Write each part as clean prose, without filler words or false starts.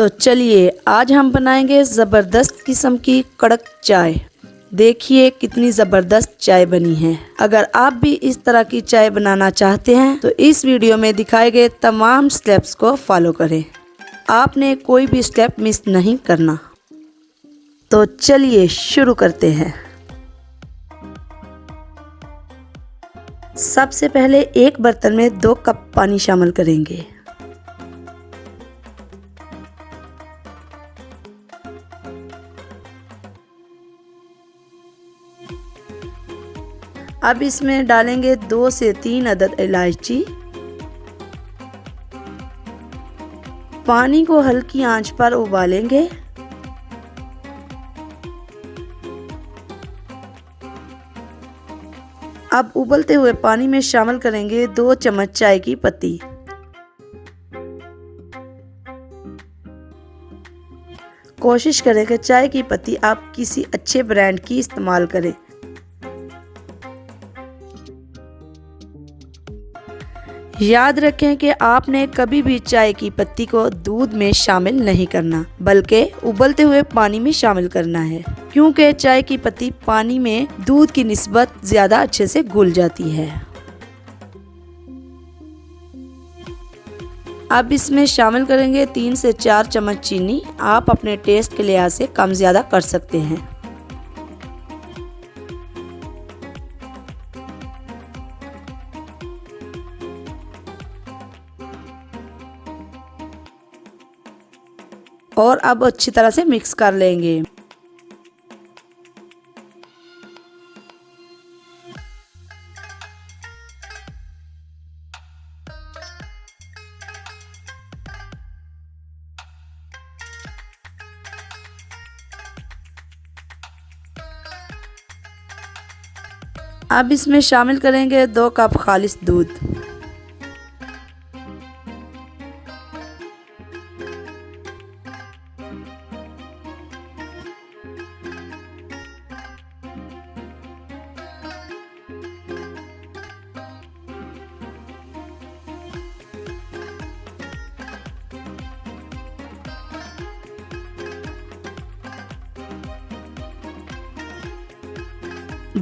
तो चलिए आज हम बनाएंगे ज़बरदस्त किस्म की कड़क चाय। देखिए कितनी ज़बरदस्त चाय बनी है। अगर आप भी इस तरह की चाय बनाना चाहते हैं तो इस वीडियो में दिखाए गए तमाम स्टेप्स को फॉलो करें। आपने कोई भी स्टेप मिस नहीं करना। तो चलिए शुरू करते हैं। सबसे पहले एक बर्तन में 2 कप पानी शामिल करेंगे। अब इसमें डालेंगे 2 से 3 अदद इलायची। पानी को हल्की आंच पर उबालेंगे। अब उबलते हुए पानी में शामिल करेंगे 2 चम्मच चाय की पत्ती। कोशिश करें कि चाय की पत्ती आप किसी अच्छे ब्रांड की इस्तेमाल करें। याद रखें कि आपने कभी भी चाय की पत्ती को दूध में शामिल नहीं करना, बल्कि उबलते हुए पानी में शामिल करना है, क्योंकि चाय की पत्ती पानी में दूध की निस्बत ज़्यादा अच्छे से घुल जाती है। अब इसमें शामिल करेंगे 3 से 4 चम्मच चीनी। आप अपने टेस्ट के लिहाज से कम ज़्यादा कर सकते हैं। और अब अच्छी तरह से मिक्स कर लेंगे। अब इसमें शामिल करेंगे 2 कप खालिस दूध।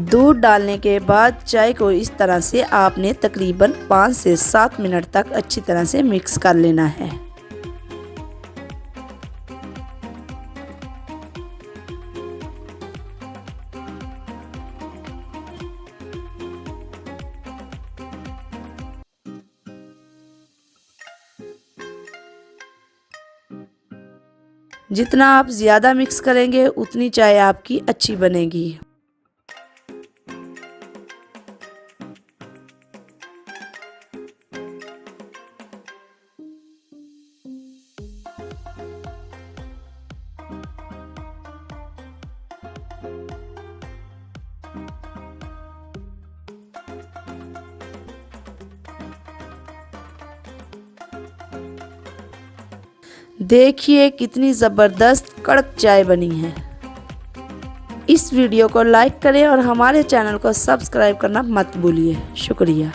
दूध डालने के बाद चाय को इस तरह से आपने तकरीबन 5 से 7 मिनट तक अच्छी तरह से मिक्स कर लेना है। जितना आप ज़्यादा मिक्स करेंगे उतनी चाय आपकी अच्छी बनेगी। देखिए कितनी ज़बरदस्त कड़क चाय बनी है। इस वीडियो को लाइक करें और हमारे चैनल को सब्सक्राइब करना मत भूलिए। शुक्रिया।